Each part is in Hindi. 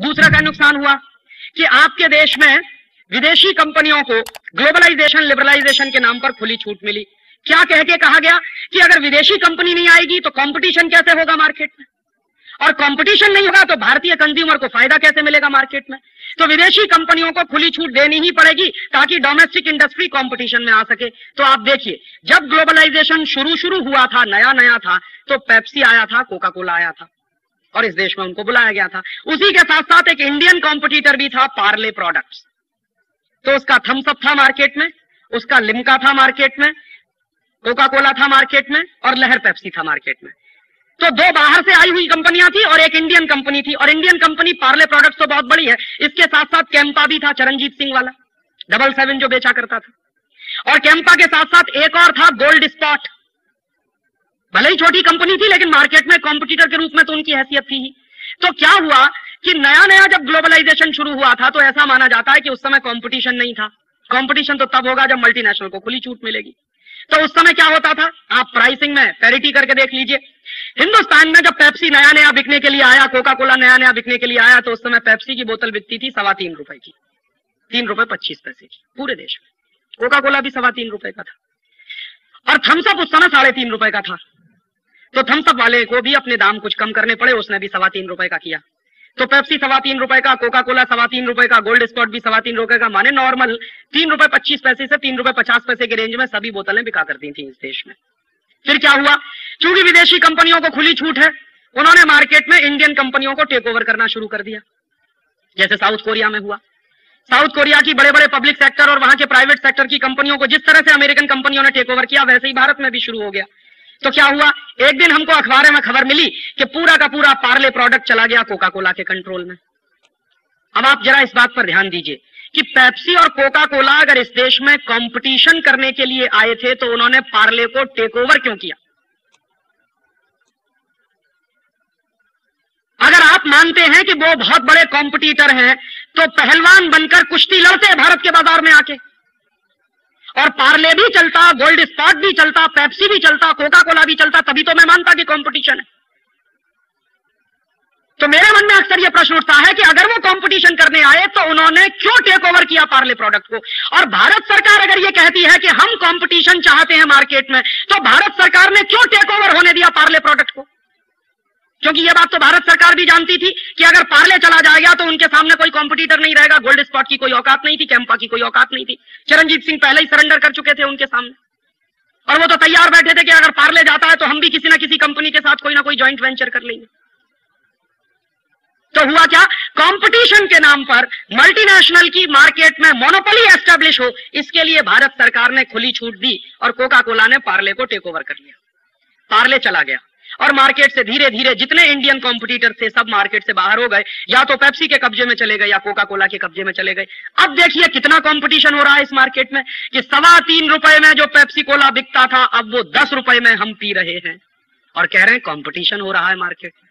दूसरा का नुकसान हुआ कि आपके देश में विदेशी कंपनियों को ग्लोबलाइजेशन लिबरलाइजेशन के नाम पर खुली छूट मिली। क्या कह के कहा गया कि अगर विदेशी कंपनी नहीं आएगी तो कंपटीशन कैसे होगा मार्केट में, और कंपटीशन नहीं होगा तो भारतीय कंज्यूमर को फायदा कैसे मिलेगा मार्केट में। तो विदेशी कंपनियों को खुली छूट देनी ही पड़ेगी ताकि डोमेस्टिक इंडस्ट्री कंपटीशन में आ सके। तो आप देखिए, जब ग्लोबलाइजेशन शुरू हुआ था, नया नया था, तो पेप्सी आया था, कोका कोला आया था और इस देश में उनको बुलाया गया था। उसी के साथ साथ एक इंडियन कॉम्पिटिटर भी था, पार्ले प्रोडक्ट्स। तो उसका थम्स अप था मार्केट में, उसका लिम्का था मार्केट में, कोका कोला था मार्केट में और लहर पेप्सी था मार्केट में। तो दो बाहर से आई हुई कंपनियां थी और एक इंडियन कंपनी थी। और इंडियन कंपनी पार्ले प्रोडक्ट्स तो बहुत बड़ी है, इसके साथ साथ कैंपा भी था, चरणजीत सिंह वाला 77 जो बेचा करता था। और कैंपा के साथ साथ एक और था, गोल्ड स्पॉट। भले ही छोटी कंपनी थी लेकिन मार्केट में कॉम्पिटिटर के रूप में तो उनकी हैसियत थी ही। तो क्या हुआ कि नया नया जब ग्लोबलाइजेशन शुरू हुआ था तो ऐसा माना जाता है कि उस समय कंपटीशन नहीं था। कंपटीशन तो तब होगा जब मल्टीनेशनल को खुली छूट मिलेगी। तो उस समय क्या होता था, आप प्राइसिंग में पैरिटी करके देख लीजिए। हिंदुस्तान में जब पेप्सी नया नया बिकने के लिए आया, कोका कोला नया नया बिकने के लिए आया, तो उस समय पेप्सी की बोतल बिकती थी 3.25 रुपए की, 3 रुपए 25 पैसे की पूरे देश में। कोका कोला भी 3.25 रुपए का था और थम्स अप उस समय 3.5 रुपए का था। तो थम्स अप वाले को भी अपने दाम कुछ कम करने पड़े, उसने भी 3.25 रुपए का किया। तो पेप्सी 3.25 रुपए का, कोका कोला 3.25 रुपए का, गोल्ड स्पॉट भी 3.25 रुपए का, माने नॉर्मल 3 रुपए 25 पैसे से 3 रुपए 50 पैसे के रेंज में सभी बोतलें बिका करती थी इस देश में। फिर क्या हुआ, चूंकि विदेशी कंपनियों को खुली छूट है, उन्होंने मार्केट में इंडियन कंपनियों को टेक ओवर करना शुरू कर दिया, जैसे साउथ कोरिया में हुआ। साउथ कोरिया की बड़े बड़े पब्लिक सेक्टर और वहां के प्राइवेट सेक्टर की कंपनियों को जिस तरह से अमेरिकन कंपनियों ने टेक ओवर किया, वैसे ही भारत में भी शुरू हो गया। तो क्या हुआ, एक दिन हमको अखबार में खबर मिली कि पूरा का पूरा पार्ले प्रोडक्ट चला गया कोका कोला के कंट्रोल में। अब आप जरा इस बात पर ध्यान दीजिए कि पेप्सी और कोका कोला अगर इस देश में कंपटीशन करने के लिए आए थे तो उन्होंने पार्ले को टेक ओवर क्यों किया? अगर आप मानते हैं कि वो बहुत बड़े कॉम्पिटिटर हैं तो पहलवान बनकर कुश्ती लड़ते भारत के बाजार में आके, और पार्ले भी चलता, गोल्ड स्पॉट भी चलता, पेप्सी भी चलता, कोका कोला भी चलता, तभी तो मैं मानता कि कंपटीशन है। तो मेरे मन में अक्सर यह प्रश्न उठता है कि अगर वो कंपटीशन करने आए तो उन्होंने क्यों टेक ओवर किया पार्ले प्रोडक्ट को? और भारत सरकार अगर ये कहती है कि हम कंपटीशन चाहते हैं मार्केट में, तो भारत सरकार ने क्यों टेक ओवर होने दिया पार्ले प्रोडक्ट को? क्योंकि यह बात तो भारत सरकार भी जानती थी कि अगर पार्ले चला जाएगा तो उनके सामने कोई कंपटीटर नहीं रहेगा। गोल्ड स्पॉट की कोई औकात नहीं थी, कैंपा की कोई औकात नहीं थी। चरणजीत सिंह पहले ही सरेंडर कर चुके थे उनके सामने, और वो तो तैयार बैठे थे कि अगर पार्ले जाता है तो हम भी किसी ना किसी कंपनी के साथ कोई ना कोई जॉइंट वेंचर कर लेंगे। तो हुआ क्या, कंपटीशन के नाम पर मल्टीनेशनल की मार्केट में मोनोपोली एस्टेब्लिश हो, इसके लिए भारत सरकार ने खुली छूट दी और कोका कोला ने पार्ले को टेक ओवर कर लिया। पार्ले चला गया और मार्केट से धीरे धीरे जितने इंडियन कॉम्पिटिटर थे सब मार्केट से बाहर हो गए, या तो पेप्सी के कब्जे में चले गए या कोका कोला के कब्जे में चले गए। अब देखिए कितना कंपटीशन हो रहा है इस मार्केट में कि 3.25 रुपए में जो पेप्सी कोला बिकता था अब वो 10 रुपए में हम पी रहे हैं और कह रहे हैं कंपटीशन हो रहा है मार्केट में,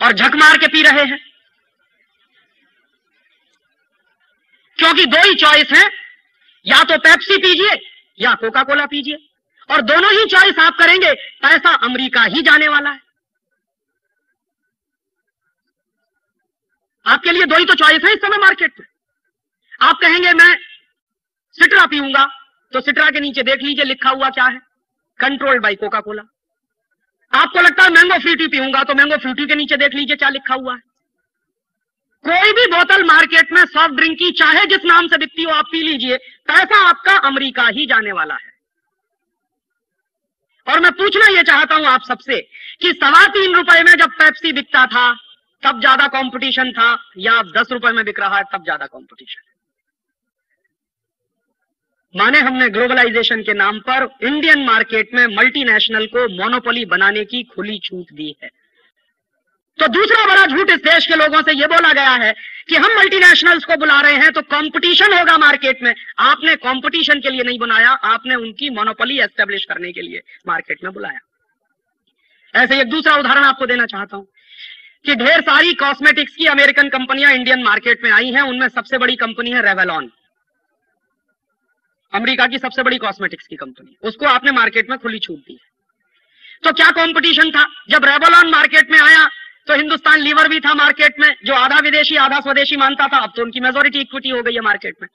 और झक मार के पी रहे हैं। क्योंकि दो ही चॉइस है, या तो पेप्सी पीजिए या कोका कोला पीजिए, और दोनों ही चॉइस आप करेंगे पैसा अमेरिका ही जाने वाला है। आपके लिए दो ही तो चॉइस है इस समय मार्केट में। आप कहेंगे मैं सिट्रा पीऊंगा, तो सिट्रा के नीचे देख लीजिए लिखा हुआ क्या है, कंट्रोल्ड बाय कोका कोला। आपको लगता है मैंगो फ्रूटी पीऊंगा, तो मैंगो फ्रूटी के नीचे देख लीजिए क्या लिखा हुआ है। कोई भी बोतल मार्केट में सॉफ्ट ड्रिंक की चाहे जिस नाम से बिकती हो आप पी लीजिए, पैसा आपका अमेरिका ही जाने वाला है। और मैं पूछना यह चाहता हूं आप सबसे कि 3.25 रुपए में जब पेप्सी बिकता था तब ज्यादा कंपटीशन था, या अब 10 रुपए में बिक रहा है तब ज्यादा कंपटीशन है? माने हमने ग्लोबलाइजेशन के नाम पर इंडियन मार्केट में मल्टीनेशनल को मोनोपोली बनाने की खुली छूट दी है। तो दूसरा बड़ा झूठ इस देश के लोगों से यह बोला गया है कि हम मल्टीनेशनल्स को बुला रहे हैं तो कंपटीशन होगा मार्केट में। आपने कंपटीशन के लिए नहीं बुलाया, आपने उनकी मोनोपोली एस्टेब्लिश करने के लिए मार्केट में बुलाया। ऐसे एक दूसरा उदाहरण आपको देना चाहता हूं कि ढेर सारी कॉस्मेटिक्स की अमेरिकन कंपनियां इंडियन मार्केट में आई हैं। उनमें सबसे बड़ी कंपनी है रेवलॉन, अमेरिका की सबसे बड़ी कॉस्मेटिक्स की कंपनी। उसको आपने मार्केट में खुली छूट दी है। तो क्या कंपटीशन था? जब रेवलॉन मार्केट में आया तो हिंदुस्तान हिंदुस्तान लीवर भी था मार्केट में, जो आधा विदेशी आधा स्वदेशी मानता था, अब तो उनकी मेजॉरिटी इक्विटी हो गई है मार्केट में।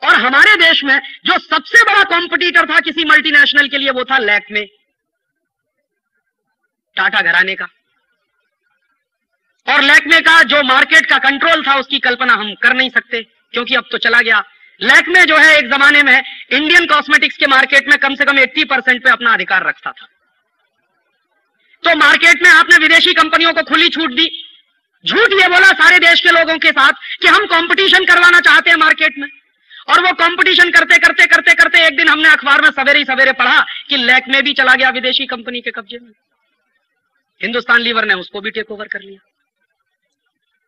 और हमारे देश में जो सबसे बड़ा कॉम्पिटिटर था किसी मल्टीनेशनल के लिए, वो था लैक्मे, टाटा घराने का। और लैक्मे का जो मार्केट का कंट्रोल था उसकी कल्पना हम कर नहीं सकते, क्योंकि अब तो चला गया। लैक्मे जो है एक जमाने में इंडियन कॉस्मेटिक्स के मार्केट में कम से कम 80% पे अपना अधिकार रखता था। तो मार्केट में आपने विदेशी कंपनियों को खुली छूट दी, झूठ ये बोला सारे देश के लोगों के साथ कि हम कंपटीशन करवाना चाहते हैं मार्केट में। और वो कंपटीशन करते करते करते करते एक दिन हमने अखबार में सवेरे ही सवेरे पढ़ा कि लैक्मे भी चला गया विदेशी कंपनी के कब्जे में। हिंदुस्तान लीवर ने उसको भी टेक ओवर कर लिया।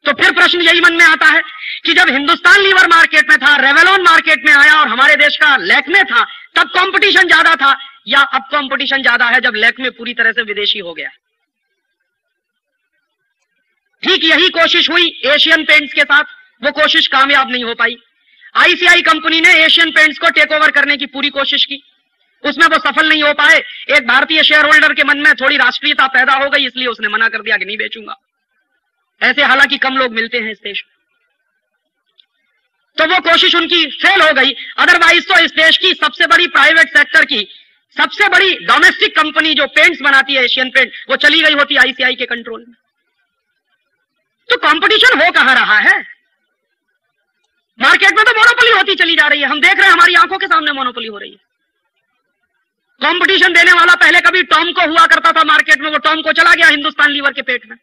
तो फिर प्रश्न यही मन में आता है कि जब हिंदुस्तान लीवर मार्केट में था, रेवलॉन मार्केट में आया और हमारे देश का लैक्मे था, तब कंपटीशन ज्यादा था, या अब कंपटीशन ज्यादा है जब लैक्मे पूरी तरह से विदेशी हो गया? ठीक यही कोशिश हुई एशियन पेंट्स के साथ, वो कोशिश कामयाब नहीं हो पाई। आईसीआई कंपनी ने एशियन पेंट्स को टेक ओवर करने की पूरी कोशिश की, उसमें वो सफल नहीं हो पाए। एक भारतीय शेयर होल्डर के मन में थोड़ी राष्ट्रीयता पैदा हो गई, इसलिए उसने मना कर दिया कि नहीं बेचूंगा। ऐसे हालांकि कम लोग मिलते हैं इस देश में। तो वो कोशिश उनकी फेल हो गई। अदरवाइज तो इस देश की सबसे बड़ी प्राइवेट सेक्टर की सबसे बड़ी डोमेस्टिक कंपनी जो पेंट्स बनाती है, एशियन पेंट, वो चली गई होती आईसीआई के कंट्रोल में। तो कंपटीशन हो कहां रहा है? मार्केट में तो मोनोपोली होती चली जा रही है, हम देख रहे हैं, हमारी आंखों के सामने मोनोपोली हो रही है। कंपटीशन देने वाला पहले कभी टॉम को हुआ करता था मार्केट में, वो टॉम को चला गया हिंदुस्तान लीवर के पेट में।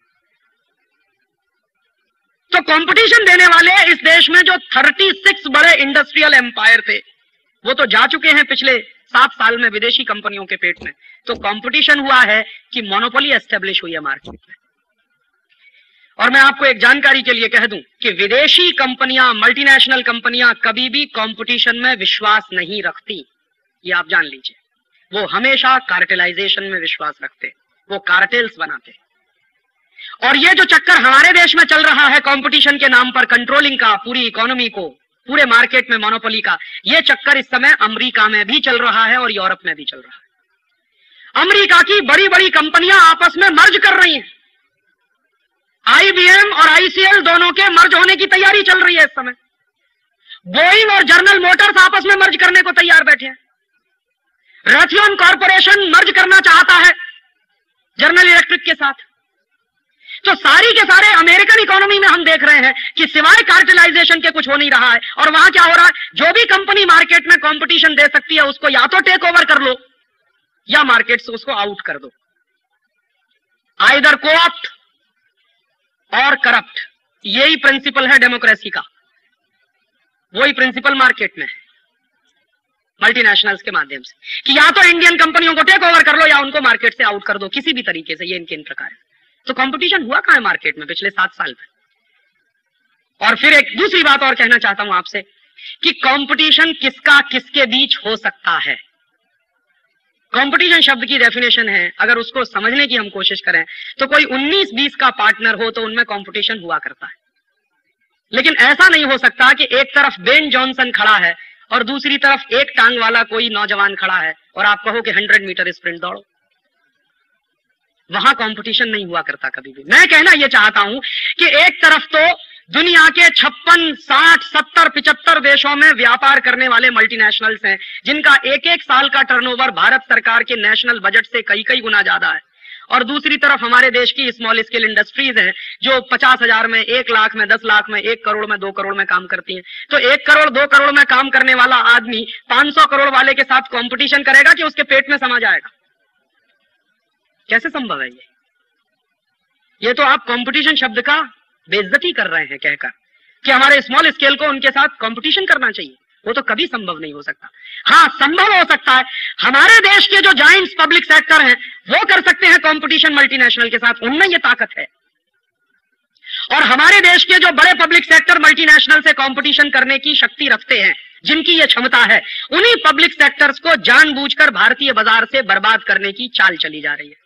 तो कंपटीशन देने वाले इस देश में जो 36 बड़े इंडस्ट्रियल एम्पायर थे, वो तो जा चुके हैं पिछले 7 साल में विदेशी कंपनियों के पेट में। तो कंपटीशन हुआ है कि मोनोपोली एस्टेब्लिश हुई है मार्केट में। और मैं आपको एक जानकारी के लिए कह दूं कि विदेशी कंपनियां, मल्टीनेशनल कंपनियां कभी भी कंपटीशन में विश्वास नहीं रखती, ये आप जान लीजिए। वो हमेशा कार्टेलाइजेशन में विश्वास रखते, वो कार्टेल्स बनाते। और ये जो चक्कर हमारे देश में चल रहा है कंपटीशन के नाम पर कंट्रोलिंग का, पूरी इकोनॉमी को, पूरे मार्केट में मोनोपोली का, ये चक्कर इस समय अमेरिका में भी चल रहा है और यूरोप में भी चल रहा है। अमेरिका की बड़ी बड़ी कंपनियां आपस में मर्ज कर रही हैं। आईबीएम और आईसीएल दोनों के मर्ज होने की तैयारी चल रही है इस समय। बोइंग और जनरल मोटर्स आपस में मर्ज करने को तैयार बैठे हैं। रथियन कॉर्पोरेशन मर्ज करना चाहता है जनरल इलेक्ट्रिक के साथ। तो सारी के सारे अमेरिकन इकोनॉमी में हम देख रहे हैं कि सिवाय कार्टेलाइजेशन के कुछ हो नहीं रहा है। और वहां क्या हो रहा है, जो भी कंपनी मार्केट में कंपटीशन दे सकती है उसको या तो टेक ओवर कर लो या मार्केट से उसको आउट कर दो। आइदर कोऑप्ट और करप्ट, यही प्रिंसिपल है डेमोक्रेसी का। वही प्रिंसिपल मार्केट में है मल्टीनेशनल्स के माध्यम से, कि या तो इंडियन कंपनियों को टेक ओवर कर लो या उनको मार्केट से आउट कर दो, किसी भी तरीके से। ये इनके इन प्रकार है। तो कंपटीशन हुआ कहां है मार्केट में पिछले 7 साल में? और फिर एक दूसरी बात और कहना चाहता हूं आपसे कि कंपटीशन किसका किसके बीच हो सकता है। कंपटीशन शब्द की डेफिनेशन है, अगर उसको समझने की हम कोशिश करें तो कोई 19-20 का पार्टनर हो तो उनमें कंपटीशन हुआ करता है। लेकिन ऐसा नहीं हो सकता कि एक तरफ बेन जॉनसन खड़ा है और दूसरी तरफ एक टांग वाला कोई नौजवान खड़ा है और आप कहो कि 100 मीटर स्प्रिंट दौड़ो। वहां कंपटीशन नहीं हुआ करता कभी भी। मैं कहना यह चाहता हूं कि एक तरफ तो दुनिया के 56, 60, 70, 75 देशों में व्यापार करने वाले मल्टीनेशनल्स हैं, जिनका एक एक साल का टर्नओवर भारत सरकार के नेशनल बजट से कई कई गुना ज्यादा है। और दूसरी तरफ हमारे देश की स्मॉल स्केल इंडस्ट्रीज हैं जो 50,000 में, 1 लाख में, 10 लाख में, 1 करोड़ में, 2 करोड़ में काम करती हैं। तो 1 करोड़ 2 करोड़ में काम करने वाला आदमी 500 करोड़ वाले के साथ कंपटीशन करेगा कि उसके पेट में समा जाएगा? कैसे संभव है ये तो आप कंपटीशन शब्द का बेइज्जती कर रहे हैं कहकर कि हमारे स्मॉल स्केल को उनके साथ कंपटीशन करना चाहिए। वो तो कभी संभव नहीं हो सकता। हाँ, संभव हो सकता है, हमारे देश के जो जायंट्स पब्लिक सेक्टर हैं वो कर सकते हैं कंपटीशन मल्टीनेशनल के साथ, उनमें ये ताकत है। और हमारे देश के जो बड़े पब्लिक सेक्टर मल्टीनेशनल से कंपटीशन करने की शक्ति रखते हैं, जिनकी ये क्षमता है, उन्हीं पब्लिक सेक्टर्स को जानबूझकर भारतीय बाजार से बर्बाद करने की चाल चली जा रही है।